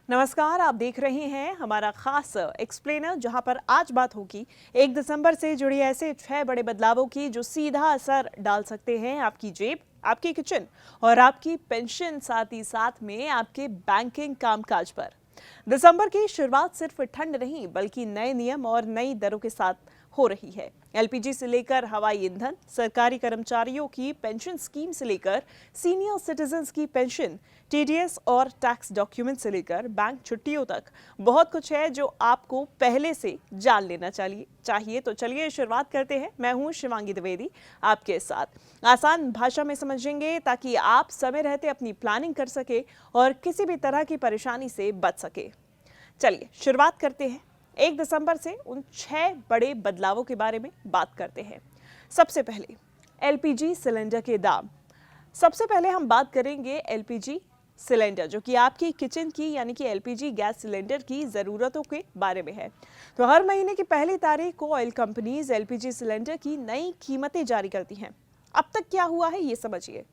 नमस्कार, आप देख रहे हैं हमारा खास एक्सप्लेनर, जहां पर आज बात होगी 1 दिसंबर से जुड़ी ऐसे 6 बड़े बदलावों की जो सीधा असर डाल सकते हैं आपकी जेब, आपकी किचन और आपकी पेंशन, साथ ही साथ में आपके बैंकिंग कामकाज पर। दिसंबर की शुरुआत सिर्फ ठंड नहीं बल्कि नए नियम और नई दरों के साथ हो रही है। एलपीजी से लेकर हवाई ईंधन, सरकारी कर्मचारियों की पेंशन स्कीम से लेकर सीनियर सिटीजन्स की पेंशन, टीडीएस और टैक्स डॉक्यूमेंट से लेकर बैंक छुट्टियों तक बहुत कुछ है जो आपको पहले से जान लेना चाहिए। तो चलिए शुरुआत करते हैं। मैं हूं शिवांगी द्विवेदी, आपके साथ आसान भाषा में समझेंगे ताकि आप समय रहते अपनी प्लानिंग कर सके और किसी भी तरह की परेशानी से बच सके। चलिए शुरुआत करते हैं। 1 दिसंबर से उन 6 बड़े बदलावों के बारे में बात करते हैं। सबसे पहले एलपीजी सिलेंडर के दाम। सबसे पहले हम बात करेंगे एलपीजी सिलेंडर, जो कि आपकी किचन की यानी कि एलपीजी गैस सिलेंडर की ज़रूरतों के बारे में है। तो हर महीने की पहली तारीख को ऑयल कंपनीज एलपीजी सिलेंडर की नई कीमतें जारी करती हैं। अब तक क्या हुआ है ये समझिए।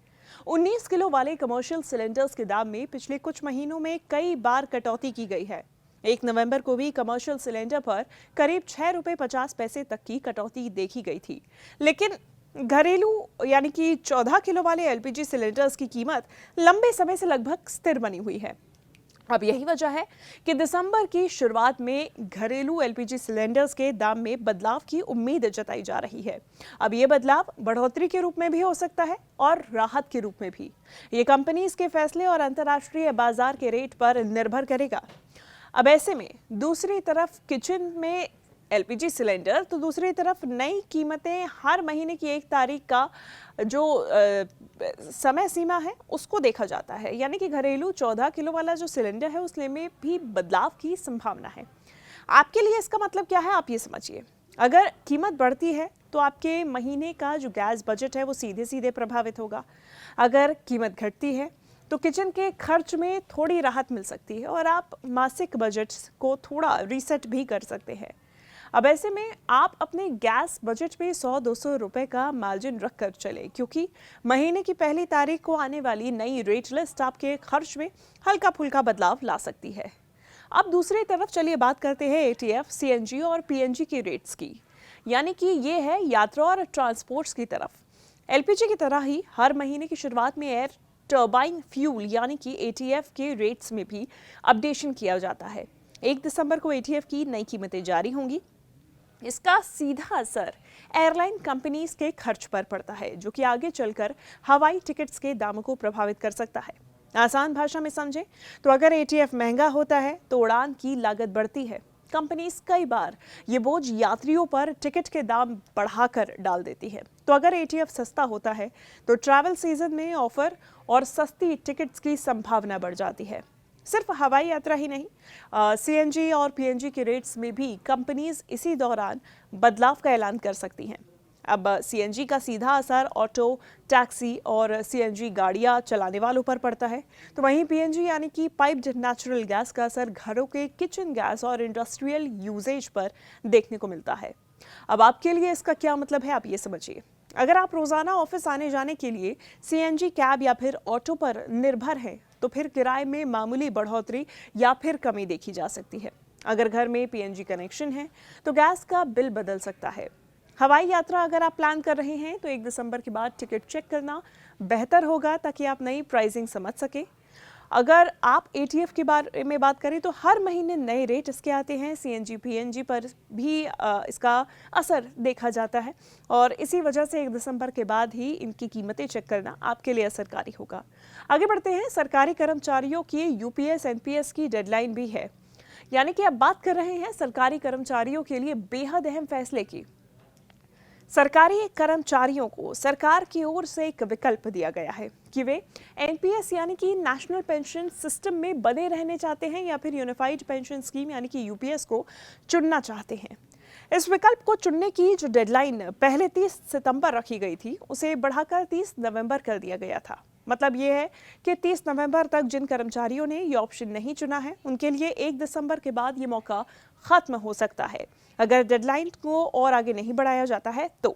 19 किलो वाले कमर्शियल सिलेंडर्स के दाम में पिछले कुछ महीनों में कई बार कटौती की गई है। 1 नवंबर को भी कमर्शियल सिलेंडर पर करीब 6 रुपये 50 पैसे तक की कटौती देखी गई थी, लेकिन घरेलू यानी कि 14 किलो वाले एलपीजी सिलेंडर्स की कीमत लंबे समय से लगभग स्थिर बनी हुई है। अब यही वजह है कि दिसंबर की शुरुआत में घरेलू एलपीजी सिलेंडर्स के दाम में बदलाव की उम्मीद जताई जा रही है। अब ये बदलाव बढ़ोतरी के रूप में भी हो सकता है और राहत के रूप में भी। ये कंपनीज के फैसले और अंतर्राष्ट्रीय बाजार के रेट पर निर्भर करेगा। अब ऐसे में दूसरी तरफ किचन में एलपीजी सिलेंडर, तो दूसरी तरफ नई कीमतें हर महीने की 1 तारीख का जो समय सीमा है उसको देखा जाता है। यानी कि घरेलू 14 किलो वाला जो सिलेंडर है उसमें भी बदलाव की संभावना है। आपके लिए इसका मतलब क्या है, आप ये समझिए। अगर कीमत बढ़ती है तो आपके महीने का जो गैस बजट है वो सीधे सीधे प्रभावित होगा। अगर कीमत घटती है तो किचन के खर्च में थोड़ी राहत मिल सकती है और आप मासिक बजट को थोड़ा रीसेट भी कर सकते हैं। अब ऐसे में आप अपने गैस बजट में 100-200 रुपए का मार्जिन रख कर चले, क्योंकि महीने की पहली तारीख को आने वाली नई रेट लिस्ट आपके खर्च में हल्का फुल्का बदलाव ला सकती है। अब दूसरी तरफ चलिए बात करते हैं एटीएफ, सीएनजी और पीएनजी की रेट्स की। यानी कि ये है यात्रा और ट्रांसपोर्ट्स की तरफ। एलपीजी की तरह ही हर महीने की शुरुआत में एयर टर्बाइन फ्यूल यानी कि एटीएफ के रेट्स में भी अपडेशन किया जाता है। 1 दिसंबर को एटीएफ की नई कीमतें जारी होंगी। इसका सीधा असर एयरलाइन कंपनीज के खर्च पर पड़ता है, जो कि आगे चलकर हवाई टिकट्स के दामों को प्रभावित कर सकता है। आसान भाषा में समझें तो अगर एटीएफ महंगा होता है तो उड़ान की लागत बढ़ती है। कंपनीज कई बार ये बोझ यात्रियों पर टिकट के दाम बढ़ाकर डाल देती है। तो अगर एटीएफ सस्ता होता है तो ट्रैवल सीजन में ऑफर और सस्ती टिकट्स की संभावना बढ़ जाती है। सिर्फ हवाई यात्रा ही नहीं, सीएनजी और पीएनजी के रेट्स में भी कंपनीज इसी दौरान बदलाव का ऐलान कर सकती हैं। अब सीएनजी का सीधा असर ऑटो, टैक्सी और सीएनजी गाड़ियां चलाने वालों पर पड़ता है, तो वहीं पीएनजी यानी कि पाइप्ड नेचुरल गैस का असर घरों के किचन गैस और इंडस्ट्रियल यूजेज पर देखने को मिलता है। अब आपके लिए इसका क्या मतलब है, आप ये समझिए। अगर आप रोजाना ऑफिस आने जाने के लिए सीएनजी कैब या फिर ऑटो पर निर्भर हैं, तो फिर किराए में मामूली बढ़ोतरी या फिर कमी देखी जा सकती है। अगर घर में पीएनजी कनेक्शन है तो गैस का बिल बदल सकता है। हवाई यात्रा अगर आप प्लान कर रहे हैं तो 1 दिसंबर के बाद टिकट चेक करना बेहतर होगा ताकि आप नई प्राइसिंग समझ सके। अगर आप एटीएफ के बारे में बात करें तो हर महीने नए रेट इसके आते हैं। सीएनजी पीएनजी पर भी इसका असर देखा जाता है और इसी वजह से 1 दिसंबर के बाद ही इनकी कीमतें चेक करना आपके लिए असरकारी होगा। आगे बढ़ते हैं। सरकारी कर्मचारियों की यूपीएस एनपीएस की डेडलाइन भी है। यानी कि अब बात कर रहे हैं सरकारी कर्मचारियों के लिए बेहद अहम फैसले की। सरकारी कर्मचारियों को सरकार की ओर से एक विकल्प दिया गया है कि वे एनपीएस यानी कि नेशनल पेंशन सिस्टम में बने रहने चाहते हैं या फिर यूनिफाइड पेंशन स्कीम यानी कि यूपीएस को चुनना चाहते हैं। इस विकल्प को चुनने की जो डेडलाइन पहले 30 सितंबर रखी गई थी उसे बढ़ाकर 30 नवंबर कर दिया गया था। मतलब ये है कि 30 नवंबर तक जिन कर्मचारियों ने ये ऑप्शन नहीं चुना है उनके लिए 1 दिसंबर के बाद ये मौका खत्म हो सकता है, अगर डेडलाइन को और आगे नहीं बढ़ाया जाता है तो।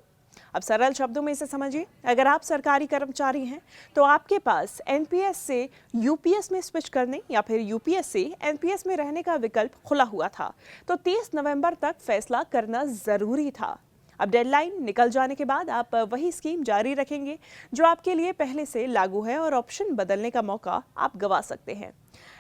अब सरल शब्दों में इसे समझिए, अगर आप सरकारी कर्मचारी हैं तो आपके पास एनपीएस से यूपीएस में स्विच करने या फिर यूपीएस से एनपीएस में रहने का विकल्प खुला हुआ था, तो 30 नवंबर तक फैसला करना जरूरी था। अब डेडलाइन निकल जाने के बाद आप वही स्कीम जारी रखेंगे जो आपके लिए पहले से लागू है और ऑप्शन बदलने का मौका आप गंवा सकते हैं।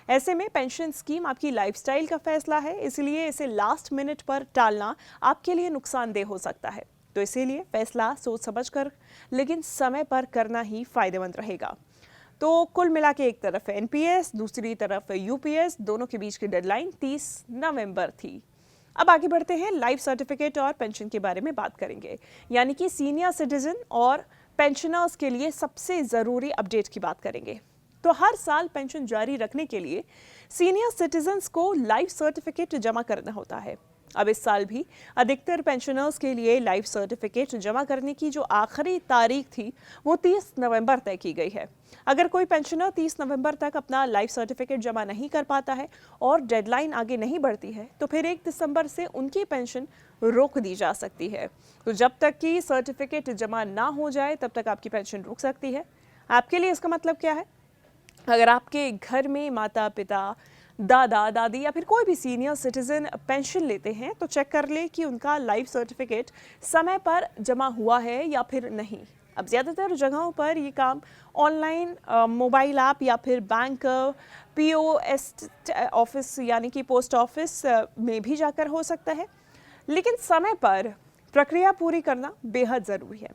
ऐसे में पेंशन स्कीम आपकी लाइफस्टाइल का फैसला है, इसलिए इसे लास्ट मिनट पर टालना आपके लिए नुकसानदेह हो सकता है। तो इसीलिए फैसला सोच समझकर लेकिन समय पर करना ही फायदेमंद रहेगा। तो कुल मिला के एक तरफ एनपीएस, दूसरी तरफ यूपीएस, दोनों के बीच की डेडलाइन 30 नवंबर थी। अब आगे बढ़ते हैं, लाइफ सर्टिफिकेट और पेंशन के बारे में बात करेंगे, यानी कि सीनियर सिटीजन और पेंशनर्स के लिए सबसे ज़रूरी अपडेट की बात करेंगे। तो हर साल पेंशन जारी रखने के लिए सीनियर सिटीजन्स को लाइफ सर्टिफिकेट जमा करना होता है। अब इस साल भी अधिकतर पेंशनर्स के लिए लाइफ सर्टिफिकेट जमा करने की जो आखिरी तारीख थी वो 30 नवंबर तय की गई है। अगर कोई पेंशनर 30 नवंबर तक अपना लाइफ सर्टिफिकेट जमा नहीं कर पाता है और डेडलाइन आगे नहीं बढ़ती है तो फिर 1 दिसंबर से उनकी पेंशन रोक दी जा सकती है। तो जब तक कि सर्टिफिकेट जमा ना हो जाए तब तक आपकी पेंशन रुक सकती है। आपके लिए इसका मतलब क्या है? अगर आपके घर में माता पिता, दादा दादी या फिर कोई भी सीनियर सिटीजन पेंशन लेते हैं तो चेक कर ले कि उनका लाइफ सर्टिफिकेट समय पर जमा हुआ है या फिर नहीं। अब ज़्यादातर जगहों पर ये काम ऑनलाइन मोबाइल ऐप या फिर बैंक पीओएस ऑफिस यानी कि पोस्ट ऑफिस में भी जाकर हो सकता है, लेकिन समय पर प्रक्रिया पूरी करना बेहद ज़रूरी है।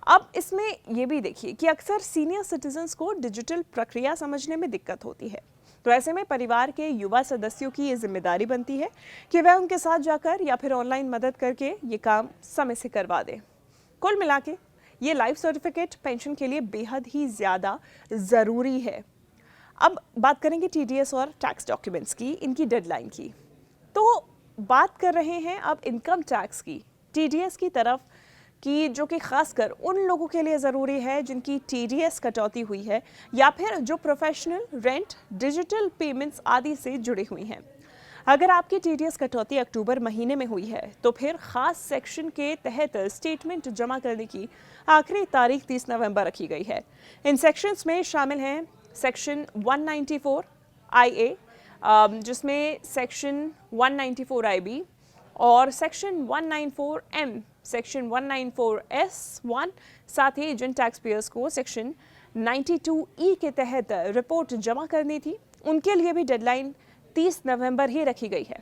अब इसमें ये भी देखिए कि अक्सर सीनियर सिटीजन्स को डिजिटल प्रक्रिया समझने में दिक्कत होती है, तो ऐसे में परिवार के युवा सदस्यों की ये जिम्मेदारी बनती है कि वह उनके साथ जाकर या फिर ऑनलाइन मदद करके ये काम समय से करवा दें। कुल मिला के ये लाइफ सर्टिफिकेट पेंशन के लिए बेहद ही ज़्यादा ज़रूरी है। अब बात करेंगे टीडीएस और टैक्स डॉक्यूमेंट्स की, इनकी डेडलाइन की। तो बात कर रहे हैं अब इनकम टैक्स की, टीडीएस की तरफ कि जो कि खासकर उन लोगों के लिए ज़रूरी है जिनकी टीडीएस कटौती हुई है या फिर जो प्रोफेशनल, रेंट, डिजिटल पेमेंट्स आदि से जुड़ी हुई हैं। अगर आपकी टीडीएस कटौती अक्टूबर महीने में हुई है तो फिर खास सेक्शन के तहत स्टेटमेंट जमा करने की आखिरी तारीख 30 नवंबर रखी गई है। इन सेक्शंस में शामिल हैं सेक्शन 194 IA, जिसमें सेक्शन 194 IB और सेक्शन 194M, सेक्शन 194S1, साथ ही जिन टैक्स पेयर्स को सेक्शन 92E के तहत रिपोर्ट जमा करनी थी उनके लिए भी डेडलाइन 30 नवंबर ही रखी गई है।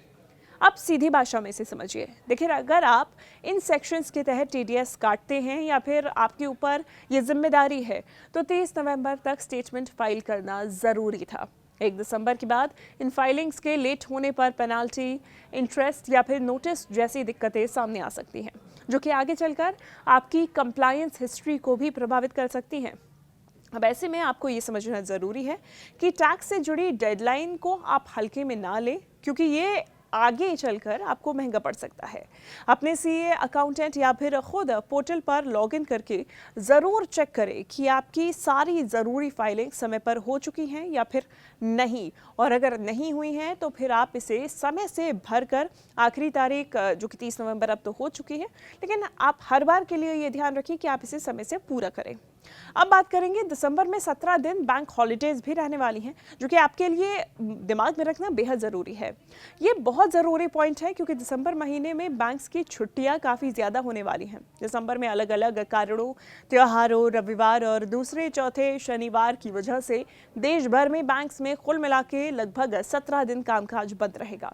अब सीधी भाषा में इसे समझिए, देखिए अगर आप इन सेक्शंस के तहत टीडीएस काटते हैं या फिर आपके ऊपर ये जिम्मेदारी है तो 30 नवंबर तक स्टेटमेंट फाइल करना ज़रूरी था। 1 दिसंबर के बाद इन फाइलिंग्स के लेट होने पर पेनाल्टी, इंटरेस्ट या फिर नोटिस जैसी दिक्कतें सामने आ सकती हैं, जो कि आगे चलकर आपकी कंप्लायंस हिस्ट्री को भी प्रभावित कर सकती हैं। अब ऐसे में आपको ये समझना ज़रूरी है कि टैक्स से जुड़ी डेडलाइन को आप हल्के में ना लें, क्योंकि ये आगे चलकर आपको महंगा पड़ सकता है। अपने सीए, अकाउंटेंट या फिर खुद पोर्टल पर लॉगिन करके ज़रूर चेक करें कि आपकी सारी ज़रूरी फाइलिंग समय पर हो चुकी हैं या फिर नहीं, और अगर नहीं हुई हैं तो फिर आप इसे समय से भरकर आखिरी तारीख जो कि 30 नवंबर अब तो हो चुकी है, लेकिन आप हर बार के लिए ये ध्यान रखिए कि आप इसे समय से पूरा करें। अब बात करेंगे दिसंबर में 17 दिन बैंक हॉलीडेज भी रहने वाली हैं, जो कि आपके लिए दिमाग में रखना बेहद ज़रूरी है। ये बहुत ज़रूरी पॉइंट है क्योंकि दिसंबर महीने में बैंक्स की छुट्टियां काफ़ी ज़्यादा होने वाली हैं। दिसंबर में अलग अलग कारणों, त्योहारों, रविवार और दूसरे चौथे शनिवार की वजह से देश भर में बैंक्स में कुल मिला के लगभग 17 दिन कामकाज बंद रहेगा।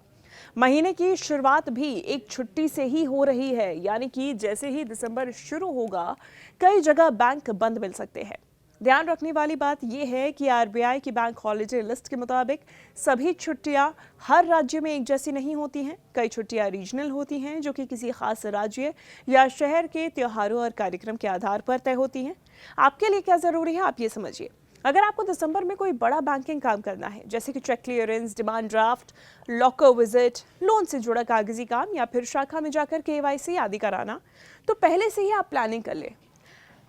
महीने की शुरुआत भी एक छुट्टी से ही हो रही है, यानी कि जैसे ही दिसंबर शुरू होगा कई जगह बैंक बंद मिल सकते हैं। ध्यान रखने वाली बात यह है कि आरबीआई की बैंक हॉलीडे लिस्ट के मुताबिक सभी छुट्टियां हर राज्य में एक जैसी नहीं होती हैं। कई छुट्टियां रीजनल होती हैं, जो कि किसी खास राज्य या शहर के त्योहारों और कार्यक्रम के आधार पर तय होती हैं। आपके लिए क्या ज़रूरी है, आप ये समझिए। अगर आपको दिसंबर में कोई बड़ा बैंकिंग काम करना है, जैसे कि check clearance, demand draft, locker visit, loan से जुड़ा कागजी काम या फिर शाखा में जाकर केवाईसी आदि कराना, तो पहले से ही आप प्लानिंग कर लें।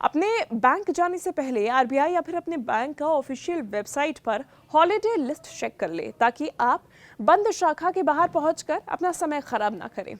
अपने बैंक जाने से पहले आरबीआई या फिर अपने बैंक का ऑफिशियल वेबसाइट पर हॉलीडे लिस्ट चेक कर ले, ताकि आप बंद शाखा के बाहर पहुंचकर अपना समय खराब ना करें।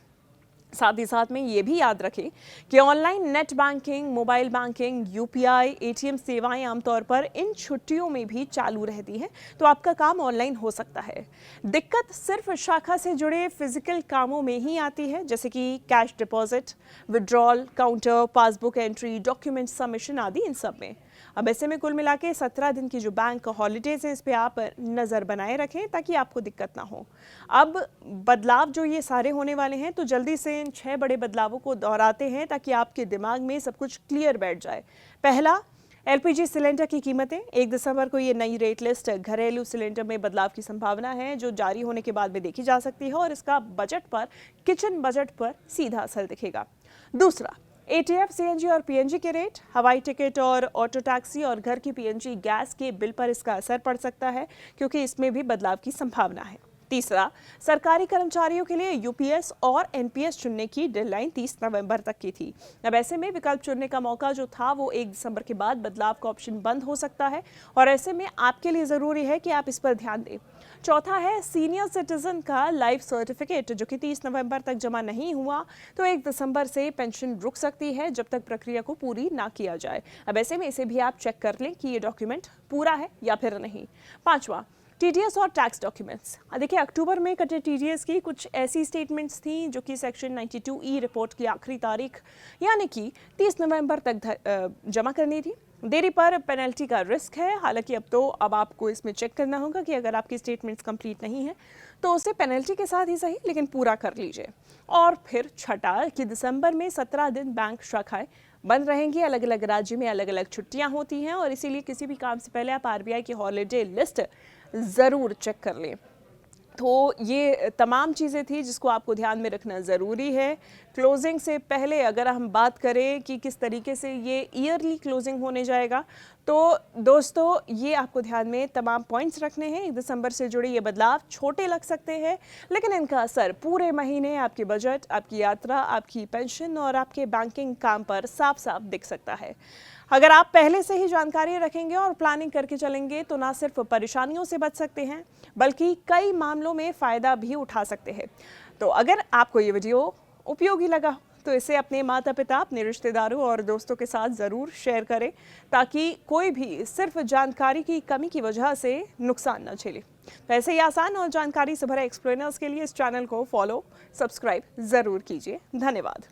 साथ ही साथ में ये भी याद रखें कि online net banking, mobile banking, UPI, ATM सेवाएं आमतौर पर इन छुट्टियों में भी चालू रहती हैं, तो आपका काम ऑनलाइन हो सकता है। दिक्कत सिर्फ शाखा से जुड़े फिजिकल कामों में ही आती है, जैसे कि cash deposit, withdrawal, counter, passbook entry, document submission आदि, इन सब में। अब ऐसे में कुल मिला के 17 दिन की जो बैंक हॉलीडेज हैं, इस पे आप नज़र बनाए रखें ताकि आपको दिक्कत ना हो। अब बदलाव जो ये सारे होने वाले हैं, तो जल्दी से इन 6 बड़े बदलावों को दोहराते हैं ताकि आपके दिमाग में सब कुछ क्लियर बैठ जाए। पहला, एलपीजी सिलेंडर की कीमतें 1 दिसंबर को ये नई रेट लिस्ट घरेलू सिलेंडर में बदलाव की संभावना है, जो जारी होने के बाद में देखी जा सकती है और इसका बजट पर, किचन बजट पर सीधा असर दिखेगा। दूसरा, एटीएफ, सीएनजी और पीएनजी के रेट, हवाई टिकट और ऑटो टैक्सी और घर की पीएनजी गैस के बिल पर इसका असर पड़ सकता है, क्योंकि इसमें भी बदलाव की संभावना है। तीसरा, सरकारी कर्मचारियों के लिए यूपीएस और एनपीएस चुनने की डेडलाइन 30 नवंबर तक की थी। अब ऐसे में विकल्प चुनने का मौका जो था वो 1 दिसंबर के बाद बदलाव का ऑप्शन बंद हो सकता है, और ऐसे में आपके लिए ज़रूरी है कि आप इस पर ध्यान दें। चौथा है सीनियर सिटीजन का लाइफ सर्टिफिकेट, जो कि 30 नवंबर तक जमा नहीं हुआ, तो 1 दिसंबर से पेंशन रुक सकती है जब तक प्रक्रिया को पूरी ना किया जाए। अब ऐसे में इसे भी आप चेक कर लें कि ये डॉक्यूमेंट पूरा है या फिर नहीं। पांचवा, टीडीएस और टैक्स डॉक्यूमेंट्स। देखिए, अक्टूबर में कटे टीडीएस की कुछ ऐसी स्टेटमेंट्स थी जो कि सेक्शन 92E रिपोर्ट की आखिरी तारीख यानी कि 30 नवंबर तक जमा करनी थी। देरी पर पेनल्टी का रिस्क है। हालांकि अब आपको इसमें चेक करना होगा कि अगर आपकी स्टेटमेंट्स कंप्लीट नहीं है तो उसे पेनल्टी के साथ ही सही, लेकिन पूरा कर लीजिए। और फिर छठा कि दिसंबर में 17 दिन बैंक शाखाएं बंद रहेंगी। अलग अलग राज्य में अलग अलग छुट्टियां होती हैं, और इसीलिए किसी भी काम से पहले आप आरबीआई की हॉलीडे लिस्ट ज़रूर चेक कर लें। तो ये तमाम चीज़ें थी जिसको आपको ध्यान में रखना ज़रूरी है। क्लोजिंग से पहले अगर हम बात करें कि किस तरीके से ये ईयरली क्लोजिंग होने जाएगा, तो दोस्तों ये आपको ध्यान में तमाम पॉइंट्स रखने हैं। 1 दिसंबर से जुड़े ये बदलाव छोटे लग सकते हैं, लेकिन इनका असर पूरे महीने आपके बजट, आपकी यात्रा, आपकी पेंशन और आपके बैंकिंग काम पर साफ साफ दिख सकता है। अगर आप पहले से ही जानकारी रखेंगे और प्लानिंग करके चलेंगे तो ना सिर्फ परेशानियों से बच सकते हैं, बल्कि कई मामलों में फ़ायदा भी उठा सकते हैं। तो अगर आपको ये वीडियो उपयोगी लगा तो इसे अपने माता पिता, अपने रिश्तेदारों और दोस्तों के साथ ज़रूर शेयर करें, ताकि कोई भी सिर्फ जानकारी की कमी की वजह से नुकसान न झेले। वैसे ही आसान और जानकारी से भरे एक्सप्लेनर्स के लिए इस चैनल को फॉलो, सब्सक्राइब ज़रूर कीजिए। धन्यवाद।